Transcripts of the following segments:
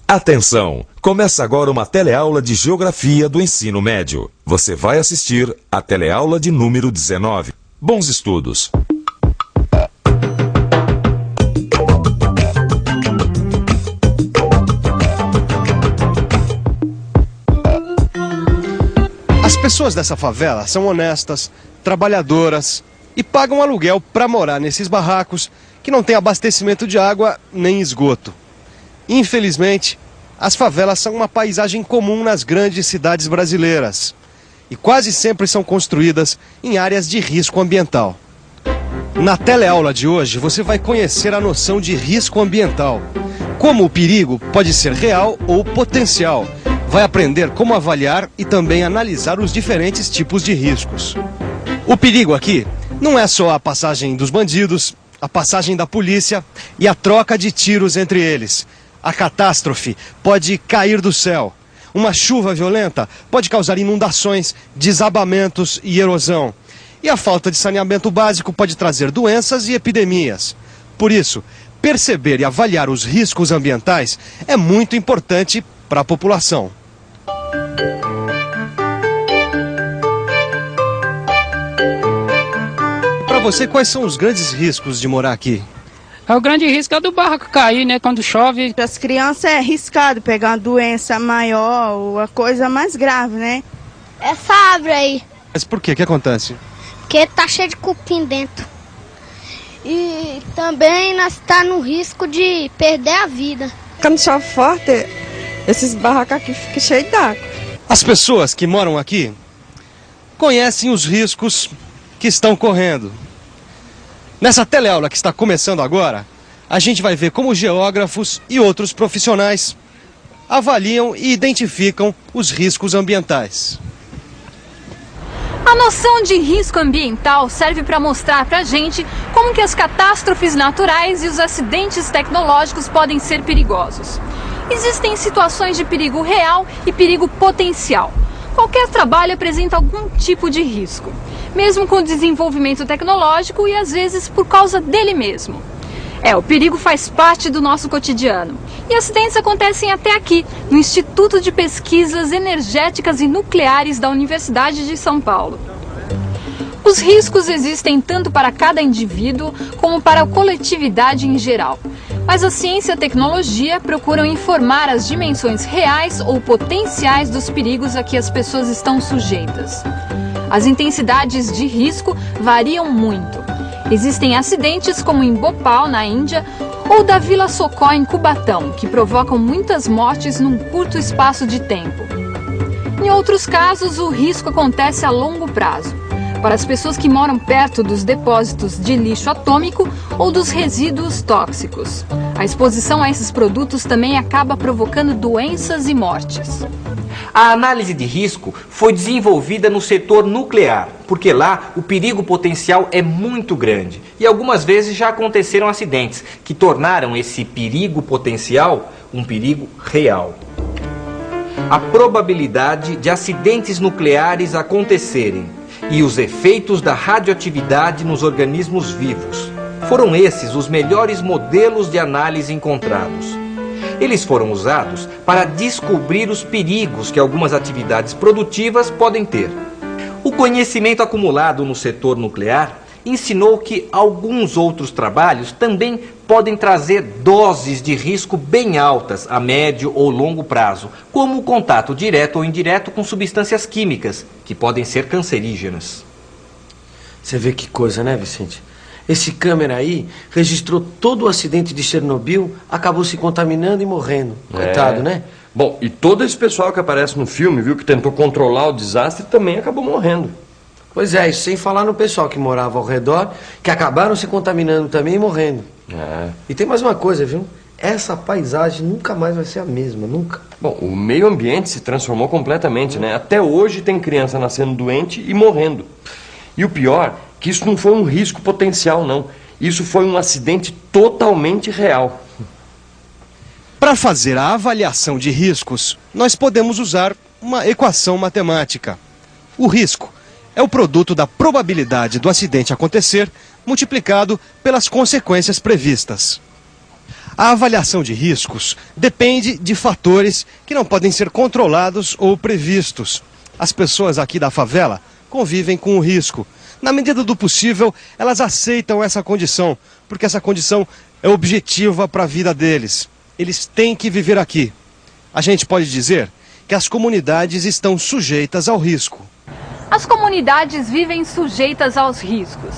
Atenção! Começa agora uma teleaula de Geografia do Ensino Médio. Você vai assistir a teleaula de número 19. Bons estudos! As pessoas dessa favela são honestas, trabalhadoras e pagam aluguel para morar nesses barracos que não tem abastecimento de água nem esgoto. Infelizmente, as favelas são uma paisagem comum nas grandes cidades brasileiras e quase sempre são construídas em áreas de risco ambiental. Na teleaula de hoje, você vai conhecer a noção de risco ambiental, como o perigo pode ser real ou potencial. Vai aprender como avaliar e também analisar os diferentes tipos de riscos. O perigo aqui não é só a passagem dos bandidos, a passagem da polícia e a troca de tiros entre eles. A catástrofe pode cair do céu. Uma chuva violenta pode causar inundações, desabamentos e erosão. E a falta de saneamento básico pode trazer doenças e epidemias. Por isso, perceber e avaliar os riscos ambientais é muito importante para a população. Para você, quais são os grandes riscos de morar aqui? O grande risco é do barraco cair, né? Quando chove. Para as crianças é arriscado pegar uma doença maior ou a coisa mais grave, né? Essa árvore aí. Mas por quê? O que acontece? Porque tá cheio de cupim dentro. E também nós tá no risco de perder a vida. Quando chove forte, esses barracos aqui ficam cheios d'água. As pessoas que moram aqui conhecem os riscos que estão correndo. Nessa teleaula que está começando agora, a gente vai ver como geógrafos e outros profissionais avaliam e identificam os riscos ambientais. A noção de risco ambiental serve para mostrar para a gente como que as catástrofes naturais e os acidentes tecnológicos podem ser perigosos. Existem situações de perigo real e perigo potencial. Qualquer trabalho apresenta algum tipo de risco, mesmo com o desenvolvimento tecnológico e às vezes por causa dele mesmo. O perigo faz parte do nosso cotidiano. E acidentes acontecem até aqui, no Instituto de Pesquisas Energéticas e Nucleares da Universidade de São Paulo. Os riscos existem tanto para cada indivíduo como para a coletividade em geral. Mas a ciência e a tecnologia procuram informar as dimensões reais ou potenciais dos perigos a que as pessoas estão sujeitas. As intensidades de risco variam muito. Existem acidentes como em Bhopal, na Índia, ou da Vila Socó, em Cubatão, que provocam muitas mortes num curto espaço de tempo. Em outros casos, o risco acontece a longo prazo, para as pessoas que moram perto dos depósitos de lixo atômico ou dos resíduos tóxicos. A exposição a esses produtos também acaba provocando doenças e mortes. A análise de risco foi desenvolvida no setor nuclear, porque lá o perigo potencial é muito grande e algumas vezes já aconteceram acidentes que tornaram esse perigo potencial um perigo real. A probabilidade de acidentes nucleares acontecerem e os efeitos da radioatividade nos organismos vivos. Foram esses os melhores modelos de análise encontrados. Eles foram usados para descobrir os perigos que algumas atividades produtivas podem ter. O conhecimento acumulado no setor nuclear ensinou que alguns outros trabalhos também podem trazer doses de risco bem altas a médio ou longo prazo, como o contato direto ou indireto com substâncias químicas, que podem ser cancerígenas. Você vê que coisa, né, Vicente? Esse câmera aí registrou todo o acidente de Chernobyl, acabou se contaminando e morrendo. Coitado, né? Bom, e todo esse pessoal que aparece no filme, viu, que tentou controlar o desastre, também acabou morrendo. Pois é, isso sem falar no pessoal que morava ao redor, que acabaram se contaminando também e morrendo. E tem mais uma coisa, viu? Essa paisagem nunca mais vai ser a mesma, nunca. Bom, o meio ambiente se transformou completamente, né? Até hoje tem criança nascendo doente e morrendo. E o pior, que isso não foi um risco potencial, não. Isso foi um acidente totalmente real. Para fazer a avaliação de riscos, nós podemos usar uma equação matemática. O risco é o produto da probabilidade do acidente acontecer multiplicado pelas consequências previstas. A avaliação de riscos depende de fatores que não podem ser controlados ou previstos. As pessoas aqui da favela convivem com o risco. Na medida do possível, elas aceitam essa condição, porque essa condição é objetiva para a vida deles. Eles têm que viver aqui. A gente pode dizer que as comunidades estão sujeitas ao risco. As comunidades vivem sujeitas aos riscos.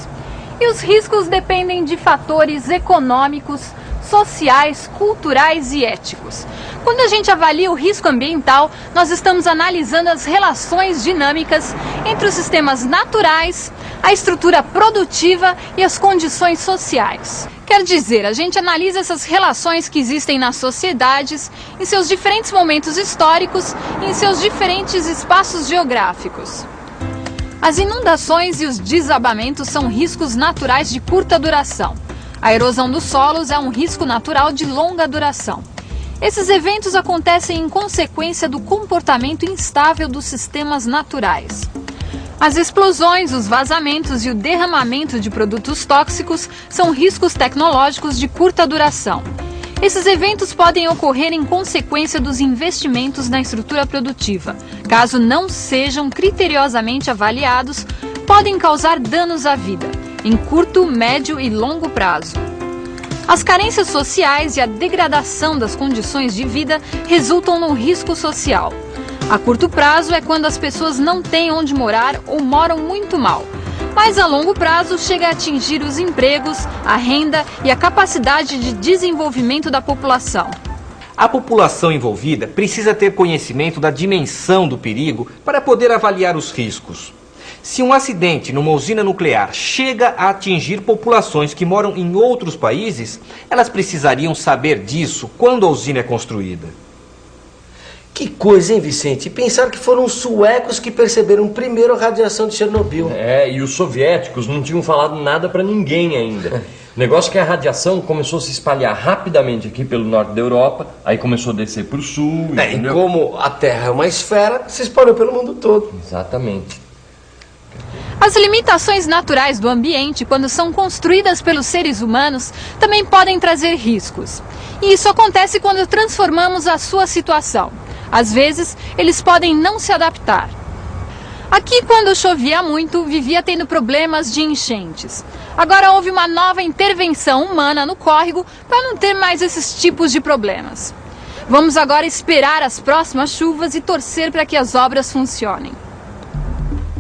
E os riscos dependem de fatores econômicos, sociais, culturais e éticos. Quando a gente avalia o risco ambiental, nós estamos analisando as relações dinâmicas entre os sistemas naturais, a estrutura produtiva e as condições sociais. Quer dizer, a gente analisa essas relações que existem nas sociedades, em seus diferentes momentos históricos e em seus diferentes espaços geográficos. As inundações e os desabamentos são riscos naturais de curta duração. A erosão dos solos é um risco natural de longa duração. Esses eventos acontecem em consequência do comportamento instável dos sistemas naturais. As explosões, os vazamentos e o derramamento de produtos tóxicos são riscos tecnológicos de curta duração. Esses eventos podem ocorrer em consequência dos investimentos na estrutura produtiva. Caso não sejam criteriosamente avaliados, podem causar danos à vida, em curto, médio e longo prazo. As carências sociais e a degradação das condições de vida resultam no risco social. A curto prazo é quando as pessoas não têm onde morar ou moram muito mal. Mas a longo prazo chega a atingir os empregos, a renda e a capacidade de desenvolvimento da população. A população envolvida precisa ter conhecimento da dimensão do perigo para poder avaliar os riscos. Se um acidente numa usina nuclear chega a atingir populações que moram em outros países, elas precisariam saber disso quando a usina é construída. Que coisa, hein, Vicente? Pensar que foram os suecos que perceberam primeiro a radiação de Chernobyl. E os soviéticos não tinham falado nada pra ninguém ainda. O negócio é que a radiação começou a se espalhar rapidamente aqui pelo norte da Europa, aí começou a descer pro sul, e como a Terra é uma esfera, se espalhou pelo mundo todo. Exatamente. As limitações naturais do ambiente, quando são construídas pelos seres humanos, também podem trazer riscos. E isso acontece quando transformamos a sua situação. Às vezes, eles podem não se adaptar. Aqui, quando chovia muito, vivia tendo problemas de enchentes. Agora houve uma nova intervenção humana no córrego para não ter mais esses tipos de problemas. Vamos agora esperar as próximas chuvas e torcer para que as obras funcionem.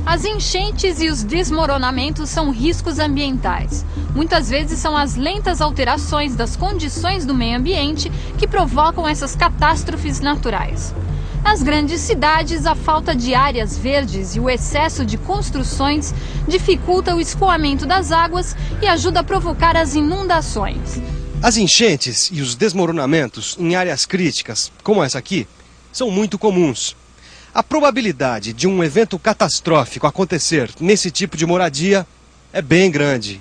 As enchentes e os desmoronamentos são riscos ambientais. Muitas vezes são as lentas alterações das condições do meio ambiente que provocam essas catástrofes naturais. Nas grandes cidades, a falta de áreas verdes e o excesso de construções dificulta o escoamento das águas e ajuda a provocar as inundações. As enchentes e os desmoronamentos em áreas críticas, como essa aqui, são muito comuns. A probabilidade de um evento catastrófico acontecer nesse tipo de moradia é bem grande.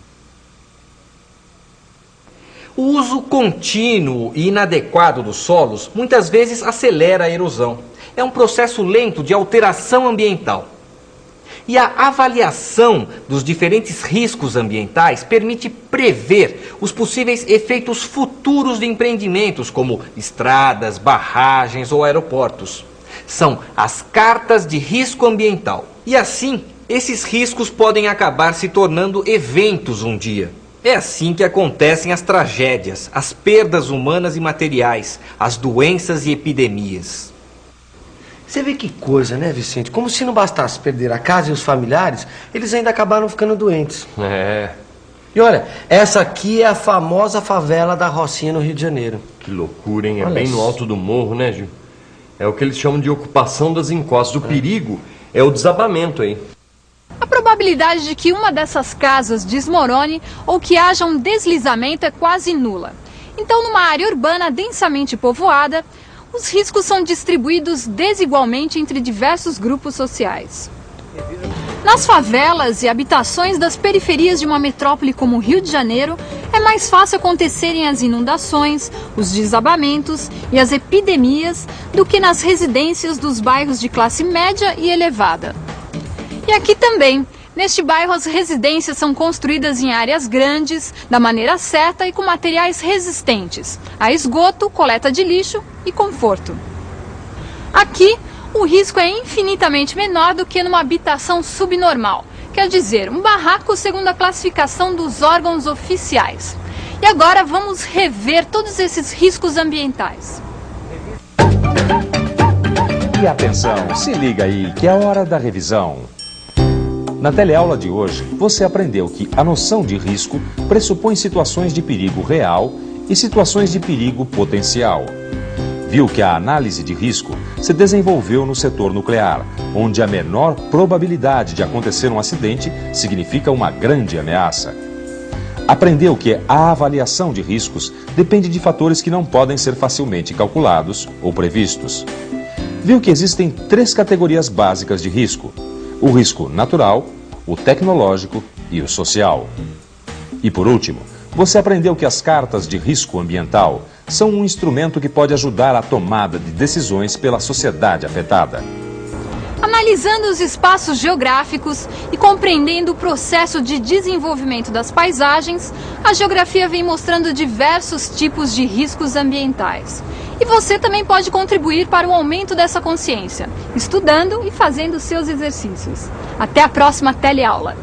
O uso contínuo e inadequado dos solos muitas vezes acelera a erosão. É um processo lento de alteração ambiental. E a avaliação dos diferentes riscos ambientais permite prever os possíveis efeitos futuros de empreendimentos como estradas, barragens ou aeroportos. São as cartas de risco ambiental. E assim, esses riscos podem acabar se tornando eventos um dia. É assim que acontecem as tragédias, as perdas humanas e materiais, as doenças e epidemias. Você vê que coisa, né, Vicente? Como se não bastasse perder a casa e os familiares, eles ainda acabaram ficando doentes. E olha, essa aqui é a famosa favela da Rocinha, no Rio de Janeiro. Que loucura, hein? É bem no alto do morro, né, Gil? É o que eles chamam de ocupação das encostas. O perigo é o desabamento aí. A probabilidade de que uma dessas casas desmorone ou que haja um deslizamento é quase nula. Então, numa área urbana densamente povoada, os riscos são distribuídos desigualmente entre diversos grupos sociais. Nas favelas e habitações das periferias de uma metrópole como o Rio de Janeiro, é mais fácil acontecerem as inundações, os desabamentos e as epidemias do que nas residências dos bairros de classe média e elevada. E aqui também, Neste bairro, as residências são construídas em áreas grandes, da maneira certa e com materiais resistentes a esgoto, coleta de lixo e conforto. Aqui, o risco é infinitamente menor do que numa habitação subnormal, quer dizer, um barraco segundo a classificação dos órgãos oficiais. E agora vamos rever todos esses riscos ambientais. E atenção, se liga aí que é hora da revisão. Na teleaula de hoje, você aprendeu que a noção de risco pressupõe situações de perigo real e situações de perigo potencial. Viu que a análise de risco se desenvolveu no setor nuclear, onde a menor probabilidade de acontecer um acidente significa uma grande ameaça. Aprendeu que a avaliação de riscos depende de fatores que não podem ser facilmente calculados ou previstos. Viu que existem 3 categorias básicas de risco: o risco natural, o tecnológico e o social. E por último, você aprendeu que as cartas de risco ambiental são um instrumento que pode ajudar a tomada de decisões pela sociedade afetada. Analisando os espaços geográficos e compreendendo o processo de desenvolvimento das paisagens, a geografia vem mostrando diversos tipos de riscos ambientais. E você também pode contribuir para o aumento dessa consciência, estudando e fazendo seus exercícios. Até a próxima teleaula!